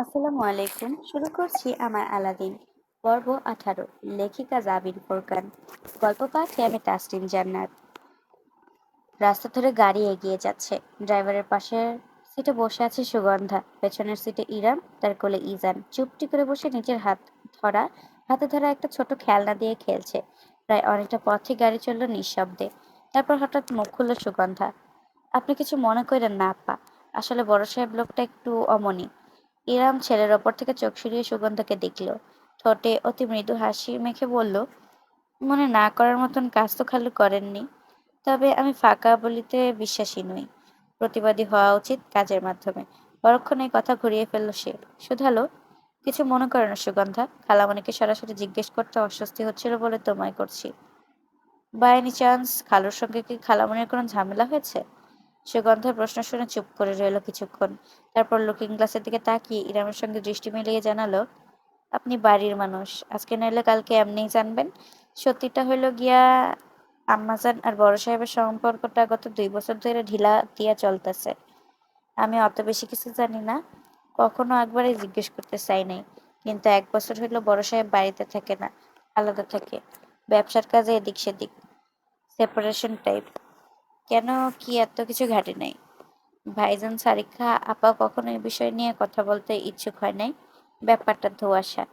আসসালামু আলাইকুম। শুরু করছি আমার আলাদিন। পর্ব 18। লেখিকা জাবিন ফোরকান। গল্প পাঠে আমি তাসরিন জান্নাত। রাস্তা ধরে গাড়ি এগিয়ে যাচ্ছে। ড্রাইভারের পাশের সিটে বসে আছে সুগন্ধা, পেছনের সিটে ইরাম, তার কোলে ইজান চুপটি করে বসে নিজের হাতে ধরা একটা ছোট খেলনা দিয়ে খেলছে। প্রায় অনেকটা পথে গাড়ি চলল নিঃশব্দে। তারপর হঠাৎ মুখ খুলল সুগন্ধা। আপনি কিছু মনে করেন না আপা, আসলে বড় সাহেব লোকটা একটু অমনি। ইরাম ছেলের ওপর থেকে চোখ সরিয়ে সুগন্ধাকে দেখল। ঠোঁটে অতি মৃদু হাসি মেখে বলল, মনে না করার মতন কাজ তো খালু করেননি। তবে আমি ফাঁকা বলিতে বিশ্বাসী নই। প্রতিবাদী হওয়া উচিত কাজের মাধ্যমে। পরক্ষণে কথা ঘুরিয়ে ফেলল সে। শুধালো, কিছু মনে করে না সুগন্ধা, খালামণিকে সরাসরি জিজ্ঞেস করতে অস্বস্তি হচ্ছিল বলে তোমায় করছি। বাই এনি চান্স খালুর সঙ্গে কি খালামণির কোনো ঝামেলা হয়েছে? সুগন্ধার প্রশ্ন শুনে চুপ করে রইল কিছুক্ষণ। তারপর লুকিং গ্লাসের দিকে তাকিয়ে ইরামের সঙ্গে দৃষ্টি মিলিয়ে জানালো, আপনি বাড়ির মানুষ, আজকে নইলে কালকে এমনিই জানবেন। সত্যিটা হইল গিয়া, আম্মাজান আর বড় সাহেবের সম্পর্কটা গত 2 বছর ধরে ঢিলা দিয়া চলতেছে। আমি অত বেশি কিছু জানি না, কখনো একবারে জিজ্ঞেস করতে চাই নাই। কিন্তু 1 বছর হইল বড় সাহেব বাড়িতে থাকে না, আলাদা থাকে। ব্যবসার কাজে এদিক সেদিক, সেপারেশন টাইপ। কেন, কি এত কিছু ঘাটে নাই? ভাইজান সারিকা আপা কখনো এই বিষয় নিয়ে কথা বলতে ইচ্ছুক হয় নাই। ব্যাপারটা ধোঁয়াশা।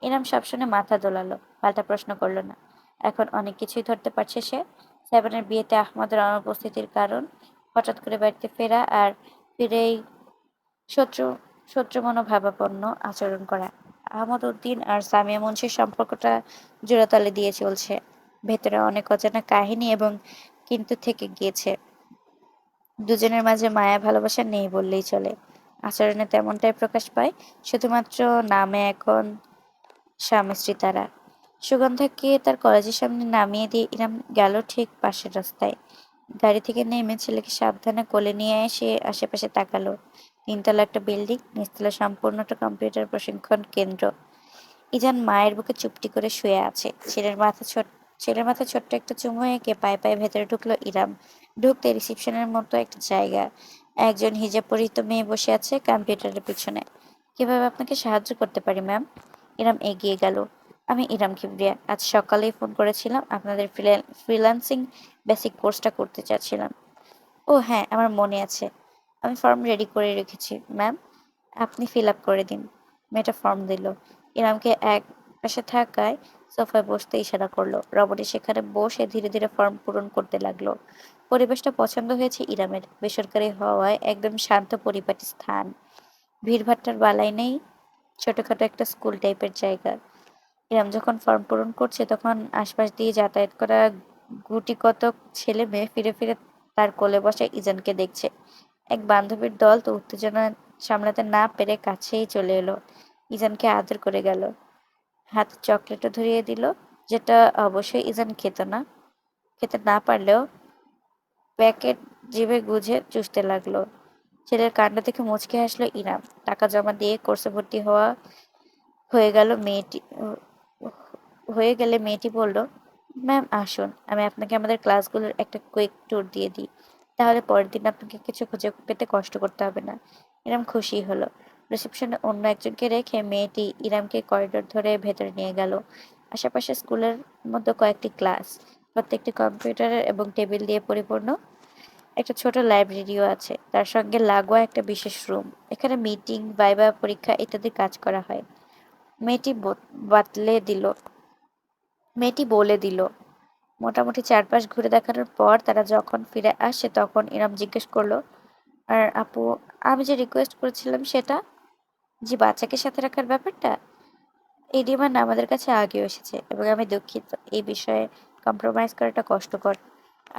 ইনাম সব শুনে মাথা দোলালো, পাল্টা প্রশ্ন করলো না। এখন অনেক কিছুই ধরতে পারছে সে। সেভেনের বিয়েতে আহমদের অনুপস্থিতির কারণ, হঠাৎ করে বাড়িতে ফেরা, আর ফিরেই শত্রু শত্রু মনোভাবাপন্ন আচরণ করা। আহমদ উদ্দিন আর সামিয়া মুন্সির সম্পর্কটা জোড়াতালে দিয়ে চলছে। ভেতরে অনেক অজানা কাহিনী এবং কিন্তু থেকে গিয়েছে। দুজনের মাঝে মায়া ভালোবাসা নেই বললেই চলে। আচরণে তেমনটাই প্রকাশ পায়, শুধুমাত্র নামে এখন স্বামী স্ত্রী তারা। সুগন্ধাকে তার কলেজের সামনে নামিয়ে দিয়ে ইরাম গেল ঠিক পাশের রাস্তায়। গাড়ি থেকে নেমে ছেলেকে সাবধানে কোলে নিয়ে এসে আশেপাশে তাকালো। 3 তলা একটা বিল্ডিং, নিচতলা সম্পূর্ণটা কম্পিউটার প্রশিক্ষণ কেন্দ্র। ইজান মায়ের বুকে চুপটি করে শুয়ে আছে। ছেলের মাথা ছোট্ট একটা চুমু এঁকে পায়ে পায়ে ভেতরে ঢুকলো ইরাম। ঢুকতে রিসিপশনের মতো একটা জায়গা। একজন হিজাব পরিহিত মেয়ে বসে আছে কম্পিউটারের পিছনে। কিভাবে আপনাকে সাহায্য করতে পারি ম্যাম? ইরাম এগিয়ে গেল। আমি ইরাম কিবরিয়া, আজ সকালেই ফোন করেছিলাম, আপনাদের ফ্রিল্যান্সিং বেসিক কোর্সটা করতে চাচ্ছিলাম। ও হ্যাঁ, আমার মনে আছে। আমি ফর্ম রেডি করে রেখেছি ম্যাম, আপনি ফিল আপ করে দিন। মেয়েটা ফর্ম দিল। ইরামকে এক পাশে থাকায় সোফায় বসতে ইশারা করলো। রমণী সেখানে বসে ধীরে ধীরে ফর্ম পূরণ করতে লাগলো। পরিবেশটা পছন্দ হয়েছে ইরামের। বেসরকারি হওয়ায় একদম শান্ত পরিপাটি স্থান। ভিড়ভাট্টার বালাই নেই, ছোটখাটো একটা স্কুল টাইপের জায়গা। ইরাম যখন ফর্ম পূরণ করছে তখন আশপাশ দিয়ে যাতায়াত করা গুটি কতক ছেলে মেয়ে ফিরে ফিরে তার কোলে বসা ইজানকে দেখছে। এক বান্ধবীর দল তো উত্তেজনা সামলাতে না পেরে কাছেই চলে এলো। ইজানকে আদর করে গেল। হাতে চকলেটও ধরিয়ে দিল, যেটা অবশ্যই ইজান খেতে না পারলেও প্যাকেট জিভে গুঁজে চুষতে লাগলো। ছেলের কাণ্ড দেখে মুচকি হাসলো ইরাম। টাকা জমা দিয়ে কোর্সে ভর্তি হয়ে গেল মেয়েটি হয়ে গেলে মেয়েটি বলল, ম্যাম আসুন, আমি আপনাকে আমাদের ক্লাসগুলোর একটা কুইক ট্যুর দিয়ে দিই। তাহলে পরের দিন আপনাকে কিছু খুঁজে পেতে কষ্ট করতে হবে না। ইরাম খুশি হলো। রিসেপশনে অন্য একজনকে রেখে মেয়েটি ইরামকে করিডোর ধরে ভেতরে নিয়ে গেল। আশেপাশে স্কুলের মতো কয়েকটি ক্লাস, প্রত্যেকটি কম্পিউটারের এবং টেবিল দিয়ে পরিপূর্ণ। একটা ছোট লাইব্রেরিও আছে, তার সঙ্গে লাগোয়া একটা বিশেষ রুম। এখানে মিটিং, ভাইবা, পরীক্ষা ইত্যাদি কাজ করা হয়। মেয়েটি বাতলে দিল মেয়েটি বলে দিল। মোটামুটি চারপাশ ঘুরে দেখানোর পর তারা যখন ফিরে আসে তখন ইরাম জিজ্ঞেস করলো, আর আপু, আমি যে রিকোয়েস্ট করেছিলাম সেটা? জি, বাচ্চাকে সাথে রাখার ব্যাপারটা। এই ডিমান্ড আমাদের কাছে আগেও এসেছে এবং আমি দুঃখিত, এই বিষয়ে কম্প্রোমাইজ করাটা কষ্টকর।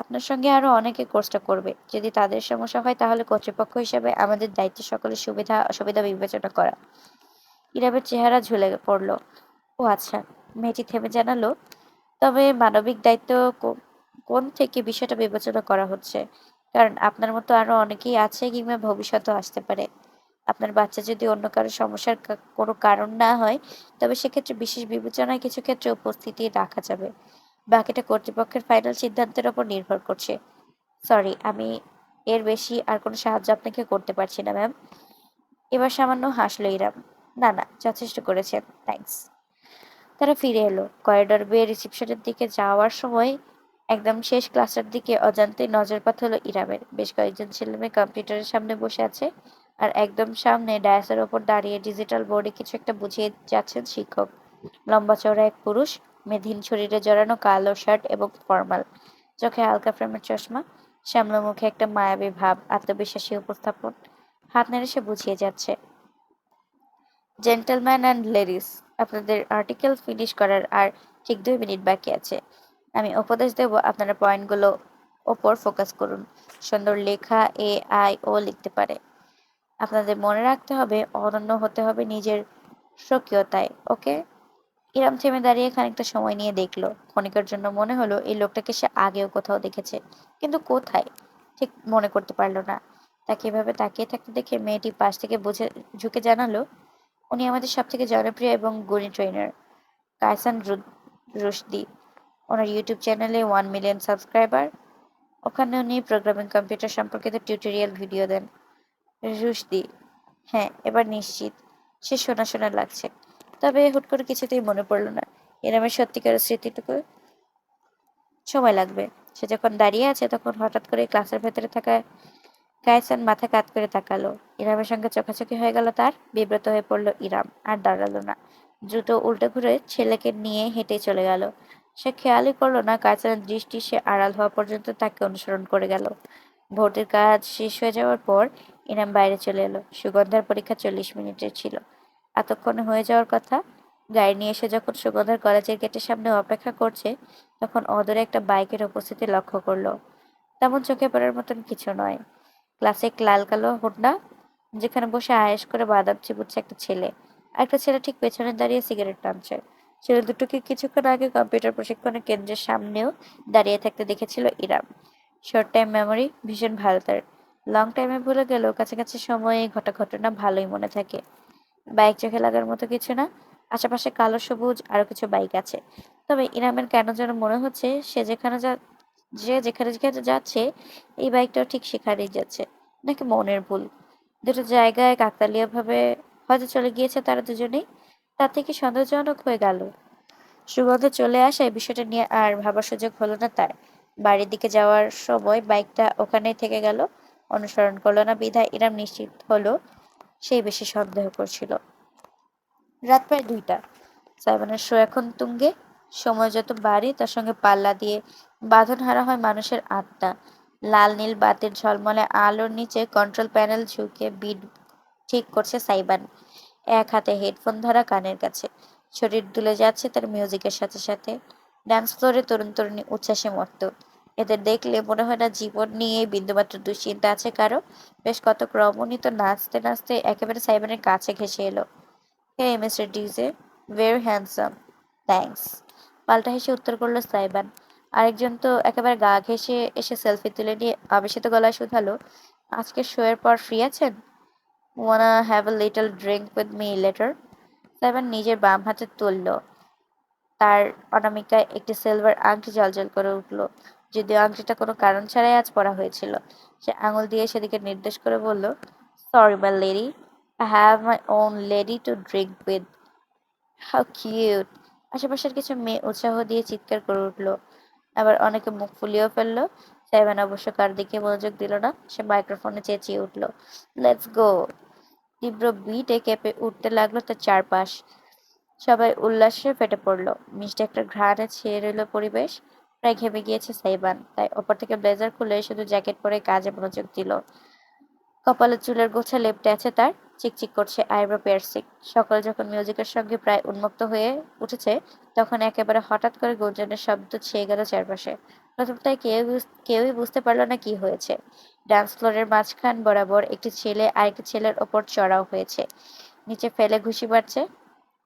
আপনার সঙ্গে আরো অনেকে কোর্সটা করবে। যদি তাদের সমস্যা হয় তাহলে কর্তৃপক্ষ হিসেবে আমাদের দায়িত্ব সকলের সুবিধা অসুবিধা বিবেচনা করা। ইরামের চেহারা ঝুলে পড়ল। ও আচ্ছা। মেয়েটি থেমে জানালো, তবে মানবিক দায়িত্ব কোণ থেকে বিষয়টা বিবেচনা করা হচ্ছে? কারণ আপনার মতো আরো অনেকেই আছে কিংবা ভবিষ্যতেও আসতে পারে। আপনার বাচ্চা যদি অন্য কারো সমস্যার কোনো কারণ না হয়, তবে সেক্ষেত্রে বিশেষ বিবেচনায় কিছু ক্ষেত্রে উপস্থিতি রাখা যাবে। বাকিটা কর্তৃপক্ষের ফাইনাল সিদ্ধান্তের ওপর নির্ভর করছে। সরি, আমি এর বেশি আর কোনো সাহায্য আপনাকে করতে পারছি না ম্যাম। এবার সামান্য হাসল ইরাম। না না, যথেষ্ট করেছেন, থ্যাঙ্কস। তারা ফিরে এলো। করিডর বেয়ে রিসেপশনের দিকে যাওয়ার সময় একদম শেষ ক্লাসের দিকে অজান্তেই নজরপাত হলো ইরামের। বেশ কয়েকজন ছেলেমেয়ে কম্পিউটারের সামনে বসে আছে, আর একদম সামনে ডায়াসের ওপর দাঁড়িয়ে ডিজিটাল বোর্ডে কিছু একটা বুঝিয়ে যাচ্ছেন শিক্ষক। লম্বা চওড়া এক পুরুষ, মেধিন শরীরে জড়ানো কালো শার্ট এবং ফর্মাল, চোখে হালকা ফ্রেমের চশমা, শ্যামলা মুখে একটা মায়াবী ভাব, আত্মবিশ্বাসী উপস্থাপন। হাত নেড়ে সে বুঝিয়ে যাচ্ছে, জেন্টলম্যান অ্যান্ড লেডিস, আপনাদের আর্টিকেল ফিনিশ করার আর ঠিক 2 মিনিট বাকি আছে। আমি উপদেশ দেব, আপনারা পয়েন্টগুলো ওপর ফোকাস করুন। সুন্দর লেখা AI ও লিখতে পারে। আপনাদের মনে রাখতে হবে, অনন্য হতে হবে নিজের স্বকীয়তায়, ওকে? ইরাম থেমে দাঁড়িয়ে খানিকটা সময় নিয়ে দেখলো। ক্ষণিকের জন্য মনে হলো এই লোকটাকে সে আগেও কোথাও দেখেছে, কিন্তু কোথায় ঠিক মনে করতে পারলো না। তাকে এভাবে তাকিয়ে থাকতে দেখে মেয়েটি পাশ থেকে বুঝে ঝুঁকে জানালো, উনি আমাদের সবথেকে জনপ্রিয় এবং গুণী ট্রেনার, কায়সান রুশদি। ওনার ইউটিউব চ্যানেলে 1 মিলিয়ন সাবস্ক্রাইবার। ওখানে উনি প্রোগ্রামিং কম্পিউটার সম্পর্কিত টিউটোরিয়াল ভিডিও দেন। রুশদি, হ্যাঁ, এবার নিশ্চিত। সে শোনা শোনা লাগছে, তবে হুট করে কিছুতেই মনে পড়ল না এনামের সত্যিকারের স্মৃতিটুকু। সময় লাগবে। সে যখন দাঁড়িয়ে আছে তখন হঠাৎ করে ক্লাসের ভেতরে থাকা কায়সান মাথা কাত করে তাকালো। ইরামের সঙ্গে চোখাচোখি হয়ে গেল তার। বিব্রত হয়ে পড়ল ইরাম, আর দাঁড়ালো না। দ্রুত উল্টে ঘুরে ছেলেকে নিয়ে হেঁটে চলে গেল। সে খেয়ালই করলো না কায়সানের দৃষ্টি সে আড়াল হওয়া পর্যন্ত তাকে অনুসরণ করে গেল। ভর্তির কাজ শেষ হয়ে যাওয়ার পর ইনাম বাইরে চলে এলো। সুগন্ধার পরীক্ষা 40 মিনিটের ছিল। এতক্ষণে হয়ে যাওয়ার কথা। গাড়ি নিয়ে এসে যখন সুগন্ধার কলেজের গেটের সামনে অপেক্ষা করছে, তখন অদূরে একটা বাইকের উপস্থিতি লক্ষ্য করলো। তেমন চোখে পড়ার মতন কিছু নয়। ক্লাসিক লাল কালো হোন্ডা, যেখানে বসে আয়েশ করে বাদাম চিবুচ্ছে একটা ছেলে। একটা ছেলে ঠিক পেছনে দাঁড়িয়ে সিগারেট টানছে। ছেলে দুটোকে কিছুক্ষণ আগে কম্পিউটার প্রশিক্ষণের কেন্দ্রের সামনেও দাঁড়িয়ে থাকতে দেখেছিল ইরাম। শর্ট টাইম মেমোরি ভীষণ ভালো তার। লং টাইমে ভুলে গেলেও কাছাকাছি সময়ে ঘটা ঘটনা ভালোই মনে থাকে। বাইক চোখে লাগার মতো কিছু না। আশেপাশে কালো সবুজ আরো কিছু বাইক আছে। তবে ইরামের কেন যেন মনে হচ্ছে যে যেখানে যেখানে যাচ্ছে এই বাইকটাও ঠিক সেখানেই যাচ্ছে। নাকি মনের ভুল? দুটো জায়গায় কাকতালীয়ভাবে হয়তো চলে গিয়েছে তারা দুজনেই। তার থেকে সন্দেহজনক হয়ে গেল। সুগন্ধ চলে আসায় বিষয়টা নিয়ে আর ভাবার সুযোগ হলো না তার। বাড়ির দিকে যাওয়ার সময় বাইকটা ওখানেই থেকে গেল। অনুসরণ করলো না বিধায় ইরাম নিশ্চিত হলো সেই বেশি সন্দেহ করছিল। রাত প্রায় 2টা। সাইমনের শো এখন তুঙ্গে। সময় যত বাড়ে তার সঙ্গে পাল্লা দিয়ে বাঁধনহারা হয় মানুষের আত্মা। লাল নীল বাতির ঝলমলে আলোর নিচে কন্ট্রোল প্যানেল ঝুঁকে বিট ঠিক করছে সাইবান। এক হাতে হেডফোন ধরা কানের কাছে। শরীর দুলে যাচ্ছে তার মিউজিকের সাথে সাথে। ডান্স ফ্লোরে তরুণ তরুণী উচ্ছ্বাসে মত্ত। এদের দেখলে মনে হয় না জীবন নিয়ে বিন্দুমাত্র দুশ্চিন্তা আছে কারো। বেশ কত রমণী তো নাচতে নাচতে একেবারে সাইবানের কাছে ঘেঁষে এলো। Hey mister DJ, very handsome. Thanks, পাল্টা হেসে উত্তর করলো সাইবান। আরেকজন তো একেবারে গা ঘেঁষে এসে সেলফি তুলে নিয়ে আবেশিত গলায় শুধালো, আজকের শো এর পর ফ্রি আছেন? Wanna have a little drink with me later? Saiban নিজের বাম হাতে তুলল। তার অনামিকায় একটি সিলভার আংটি জ্বলজ্বল করে উঠল, যদিও আংটিটা কোনো কারণ ছাড়াই আজ পরা হয়েছিল। সে আঙুল দিয়ে সেদিকে নির্দেশ করে বলল, sorry my lady, I have my own lady to drink with. How cute! আশেপাশের কিছু মেয়ে উৎসাহ দিয়ে চিৎকার করে উঠল। আবার অনেকে মুখ ফুলিয়েও ফেলল। সাইবান অবশ্য কার দিকে মনোযোগ দিল না। সে মাইক্রোফোনে চেঁচিয়ে উঠল, লেটস গো! তীব্র বিটে কেঁপে উঠতে লাগলো তার চারপাশ। সবাই উল্লাসে ফেটে পড়ল। মিষ্টি একটা ঘ্রাণে ছেয়ে রইল পরিবেশ। প্রায় ঘেমে গিয়েছে সাইবান, তাই ওপর থেকে ব্লেজার খুলে শুধু জ্যাকেট পরে কাজে মনোযোগ দিল। কপালে চুলের গোছা লেপ্টে আছে তার, চিকচিক করছে আইব্রো পিয়ার্সিং। সকাল যখন মিউজিকের সঙ্গে প্রায় উন্মুক্ত হয়ে উঠেছে, তখন একেবারে হঠাৎ করে গুঞ্জনের শব্দ ছেয়ে গেল চারপাশে। প্রথম তাই কেউই বুঝতে পারল না কি হয়েছে। ডান্স ফ্লোরের মাঝখান বরাবর একটি ছেলে আরেকটি ছেলের ওপর চড়াও হয়েছে। নিচে ফেলে ঘুষি মারছে।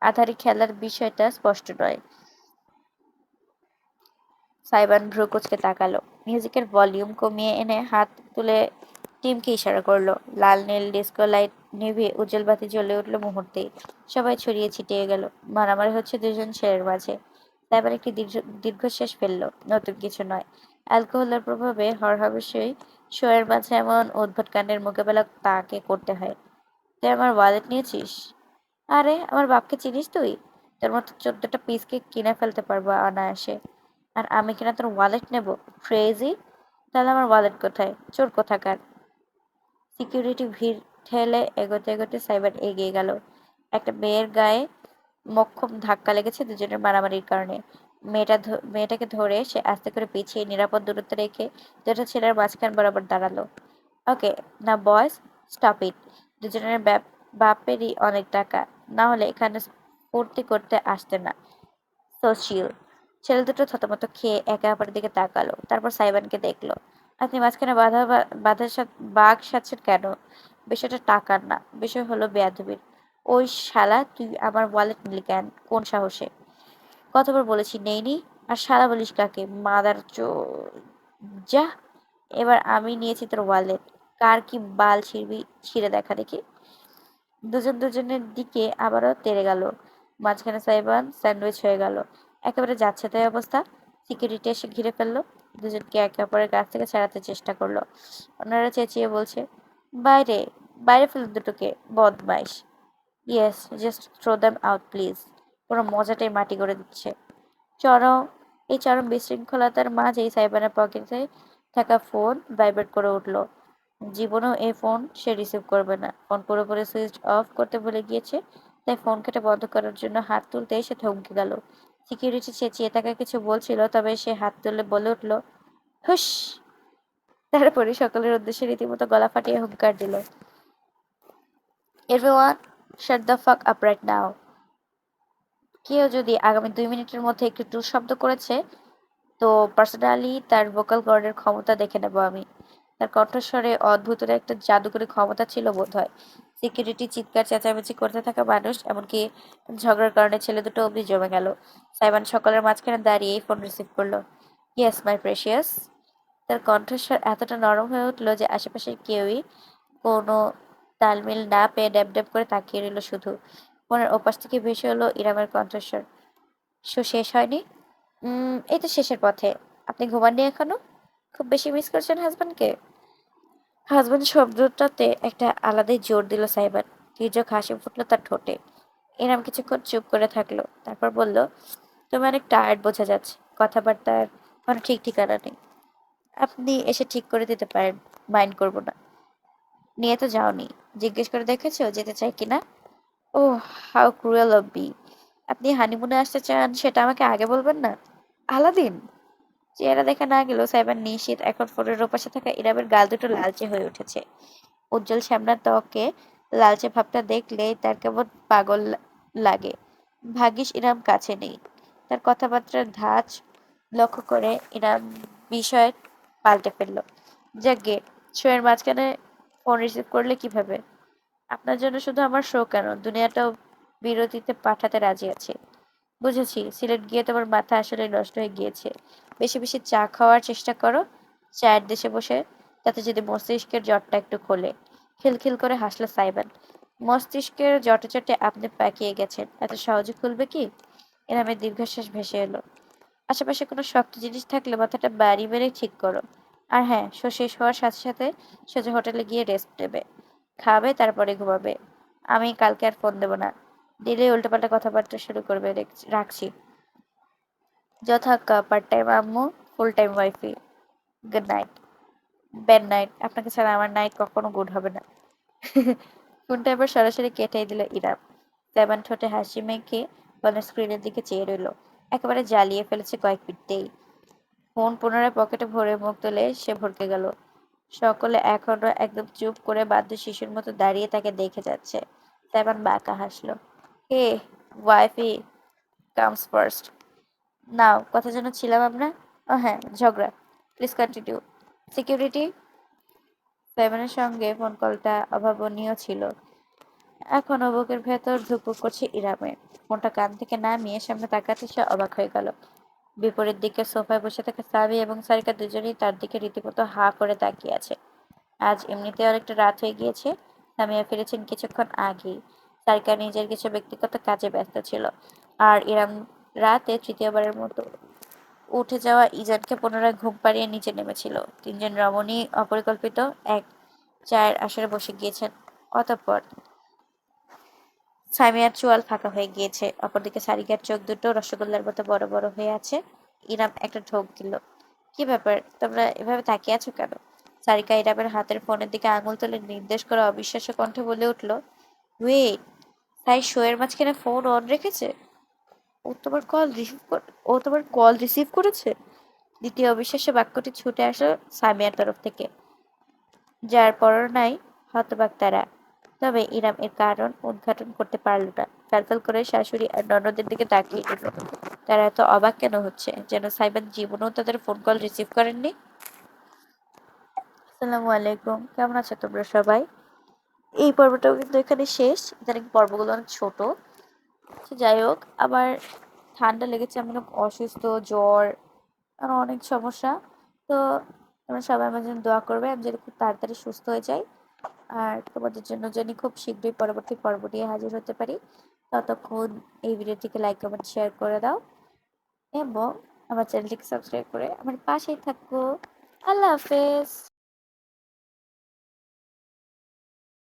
আধারি খেলার বিষয়টা স্পষ্ট নয়। সাইবান ভ্রু কুঁচকে তাকালো। মিউজিকের ভলিউম কমিয়ে এনে হাত তুলে টিমকে ইশারা করলো। লাল নীল ডিস্কো লাইট নিভিয়ে উজ্জ্বল বাতি জ্বলে উঠল মুহূর্তেই। সবাই ছড়িয়ে ছিটিয়ে গেল। মারামারি হচ্ছে দুজন ছেলের মাঝে। সাইবান একটি দীর্ঘশ্বাস ফেললো। নতুন কিছু নয়। অ্যালকোহলের প্রভাবে হরহামেশাই শোয়ের মাঝে এমন উদ্ভট কাণ্ডের মোকাবেলা তাকে করতে হয়। তুই আমার ওয়ালেট নিয়েছিস? আরে আমার বাপকে চিনিস তুই? তোর মতো 14টা পিসকে কিনে ফেলতে পারবো অনায়াসে। আর আমি কিনা তোর ওয়ালেট নেব? ক্রেজি! তাহলে আমার ওয়ালেট কোথায়, চোর কোথাকার! সিকিউরিটি ভিড় ঠেলে এগোতে এগোতে সাইবার এগিয়ে গেল। একটা মেয়ের গায়ে মোক্ষম ধাক্কা লেগেছে দুজনের মারামারির কারণে। মেয়েটাকে ধরে সে আস্তে করে পিছিয়ে নিরাপদ দূরত্ব রেখে দুটো ছেলের মাঝখান বরাবর দাঁড়ালো। ওকে, না বয়েজ, স্টপ ইট। দুজনের বাপেরই অনেক টাকা, না হলে এখানে ফুর্তি করতে আসতে না। সোশিয়াল। ছেলে দুটো থতমত খেয়ে একে অপরের দিকে তাকালো, তারপর সাইবানকে দেখলো। আপনি মাঝখানে বাধা বাঘ সাজছেন কেন? বিষয়টা টাকার না, বিষয় হলো বেয়াদবির। ওই শালা, তুই আমার ওয়ালেট নিলি কেন, কোন সাহসে? কতবার বলেছি নেইনি? আর শালা বলিস কাকে, মাদার চো! যা! এবার আমি নিয়েছি তোর ওয়ালেট, কার কি বাল ছিঁড়বি ছিঁড়ে দেখা দেখি। দুজন দুজনের দিকে আবারও তেড়ে গেল। মাঝখানে সাইবান স্যান্ডউইচ হয়ে গেল। একেবারে যাচ্ছে তাই অবস্থা। সিকিউরিটি এসে ঘিরে ফেললো। দুজনকে একে অপরের কাছ থেকে ছাড়াতে চেষ্টা করলো। ওনারা চেঁচিয়ে বলছে, বাইরে, বাইরে ফেলে দুটোকে, বদমাইশ! Yes, just throw them out please. পুরো মজাটাই মাটি করে দিচ্ছে। চরম এই চরম বিশৃঙ্খলতার মাঝেই সাইবানের পকেটে থাকা ফোন ভাইব্রেট করে উঠল। জীবনেও এই ফোন সে রিসিভ করবে না। ফোন পুরোপুরি সুইচ অফ করতে ভুলে গিয়েছে, তাই ফোন কেটে বন্ধ করার জন্য হাত তুলতেই সে থমকে গেল। সিকিউরিটি চেঁচিয়ে তাকে কিছু বলছিল, তবে সে হাত তুলে বলে উঠল, হুস! তারপরে সকলের উদ্দেশ্যে রীতিমতো গলা ফাটিয়ে হুঙ্কার দিল, everyone, shut the fuck up right now! কেউ যদি আগামী 2 মিনিটের মধ্যে একটু টুঁ শব্দ করেছে, তো পার্সোনালি তার ভোকাল কর্ডের ক্ষমতা দেখে নেব আমি। তার কণ্ঠস্বরে অদ্ভুত একটা জাদুকরী ক্ষমতা ছিল বোধহয়। সিকিউরিটি চিৎকার চেঁচামেচি করতে থাকা মানুষ, এমনকি ঝগড়ার কারণে ছেলে দুটো অবধি জমে গেল। সাইমন সকলের মাঝখানে দাঁড়িয়েই ফোন রিসিভ করলো। Yes my precious. তার কণ্ঠস্বর এতটা নরম হয়ে উঠল যে আশেপাশের কেউই কোনো তালমিল না পেয়ে ড্যাব ড্যাব করে তাকিয়ে রইল শুধু। ফোনের ওপাশ থেকে ভেসে হলো ইরামের কণ্ঠস্বর, শো শেষ হয়নি? এই তো শেষের পথে। আপনি ঘুমাননি এখনো? খুব বেশি মিস করছেন হাজবেন্ডকে? হাজবেন্ড শব্দটাতে একটা আলাদাই জোর দিল সাইবার। তীর্যক হাসি ফুটলো তার ঠোঁটে। এরম কিছুক্ষণ চুপ করে থাকলো, তারপর বলল, তুমি অনেক টায়ার্ড বোঝা যাচ্ছে, কথাবার্তার কোনো ঠিক ঠিকানা নেই। আপনি এসে ঠিক করে দিতে পারেন, মাইন্ড করবো না। নিয়ে তো যাওনি, জিজ্ঞেস করে দেখেছো যেতে চাই কিনা? ওহ, হাউ ক্রুয়েল অফ মি! আপনি হানিমুনে আসতে চান সেটা আমাকে আগে বলবেন না? আলাদিন! চেহারা দেখা না গেলেও সাইবার নিশ্চিত এখন ফোনের ওপাশে থাকা ইরামের গাল দুটো লালচে হয়ে উঠেছে। উজ্জ্বল শ্যামলার ত্বকে লালচে ভাবটা দেখলেই তার কেমন পাগল লাগে। ভাগ্যিস ইরাম কাছে নেই। তার কথাবার্তার ধাঁচ লক্ষ্য করে ইরাম বিষয় পাল্টে ফেলল। যাকগে, শোয়ের মাঝখানে ফোন রিসিভ করলে কিভাবে? আপনার জন্য শুধু আমার শো কেন, দুনিয়াটাও বিরতিতে পাঠাতে রাজি আছি। বুঝেছি, সিলেট গিয়ে তোমার মাথা আসলে নষ্ট হয়ে গিয়েছে। বেশি বেশি চা খাওয়ার চেষ্টা করো চায়ের দেশে বসে, তাতে যদি মস্তিষ্কের জটটা একটু খোলে। খিলখিল করে হাসলো সাইবান। মস্তিষ্কের জটে জটে আপনি পাকিয়ে গেছেন, এত সহজে খুলবে কি? এনামের দীর্ঘশ্বাস ভেসে এলো। আশেপাশে কোনো শক্ত জিনিস থাকলে মাথাটা বাড়ি মেরে ঠিক করো। আর হ্যাঁ, শো শেষ হওয়ার সাথে সাথে সোজা হোটেলে গিয়ে রেস্ট নেবে, খাবে, তারপরে ঘুমাবে। আমি কালকে আর ফোন দেবো না। দিলে উল্টোপাল্টা কথাবার্তা শুরু করবে। রাখছি। যথাক্কা, পার্ট টাইম আম্মু, full time wifey. Good night. Bad night. আপনাকে ছাড়া আমার নাইট কখনো গুড হবে না। ফোনটা এবার সরাসরি কেটেই দিল ইরাম। সেবান ঠোঁটে হাসি মেখে ফোনের স্ক্রিনের দিকে চেয়ে রইল। একেবারে জ্বালিয়ে ফেলেছে কয়েক মিনিটেই। ফোন পুনরায় পকেটে ভরে মুখ তুলে সে ভরকে গেল। সকলে এখনো একদম চুপ করে বাধ্য শিশুর মতো দাঁড়িয়ে তাকে দেখে যাচ্ছে। সেবান বাঁকা হাসলো। হে, ওয়াইফি কামস ফার্স্ট। নাও, কথা যেন ছিলাম আমরা? ও হ্যাঁ, ঝগড়া। Please continue. সিকিউরিটি। সাইমনের সঙ্গে ফোন কলটা অভাবনীয় ছিল। এখনো বুকের ভেতর ধুকপুক করছে ইরামের। ফোনটা কান থেকে নামিয়ে সামনে তাকাতে সে অবাক হয়ে গেল। বিপরীত দিকে সোফায় বসে থাকা সাবি এবং সারিকা দুজনেই তার দিকে রীতিমতো হাঁ করে তাকিয়ে আছে। আজ এমনিতে অনেকটা রাত হয়ে গিয়েছে। সামিয়া ফিরেছেন কিছুক্ষণ আগেই। সারিকা নিজের কিছু ব্যক্তিগত কাজে ব্যস্ত ছিল। আর ইরাম রাতে তৃতীয়বারের মতো উঠে যাওয়া ইজানকে পুনরায় ঘুম পাড়িয়ে নিচে নেমেছিল। তিনজন রমণী অপরিকল্পিত এক চায়ের আসরে বসে গিয়েছেন। অতঃপর সামিয়ার চোয়াল ফাঁকা হয়ে গিয়েছে, অপরদিকে সারিকার চোখ দুটো রসগোল্লার মতো বড় বড় হয়ে আছে। ইরাম একটা ঢোক দিল। কি ব্যাপার, তোমরা এভাবে তাকিয়ে আছো কেন? সারিকা ইরামের হাতের ফোনের দিকে আঙুল তুলে নির্দেশ করে অবিশ্বাস্য কণ্ঠে বলে উঠল, ওয়েট, তাই শোয়ের মাঝখানে ফোন অন রেখেছে? ও তোমার কল রিসিভ করেছে? দ্বিতীয় অবিশ্বাস্য বাক্যটি ছুটে আসলো সামিয়ার তরফ থেকে, যার পরও নাই হতবাক তারা। তবে ইরাম এর কারণ উদ্ঘাটন করতে পারল না। ফ্যালফ্যাল করে শাশুড়ি আর ননদের দিকে তাকিয়ে রইল। তারা এত অবাক কেন হচ্ছে, যেন সাইবান জীবনেও তাদের ফোন কল রিসিভ করেননি। আসসালামু আলাইকুম, কেমন আছো তোমরা সবাই? এই পর্বটাও কিন্তু এখানে শেষ। ইদানিং পর্বগুলো অনেক ছোট। যাই হোক, আবার ঠান্ডা লেগেছে, আমি অনেক অসুস্থ, জ্বর, আরো অনেক সমস্যা। তো তোমরা সবাই আমার জন্য দোয়া করবে, আমি যেন খুব তাড়াতাড়ি সুস্থ হয়ে যাই, আর তোমাদের জন্য জানি খুব শীঘ্রই পরবর্তী পর্ব নিয়ে হাজির হতে পারি। ততক্ষণ এই ভিডিওটিকে লাইক কমেন্ট শেয়ার করে দাও এবং আমার চ্যানেলটিকে সাবস্ক্রাইব করে আমার পাশেই থাকো। আল্লাহ হাফেজ।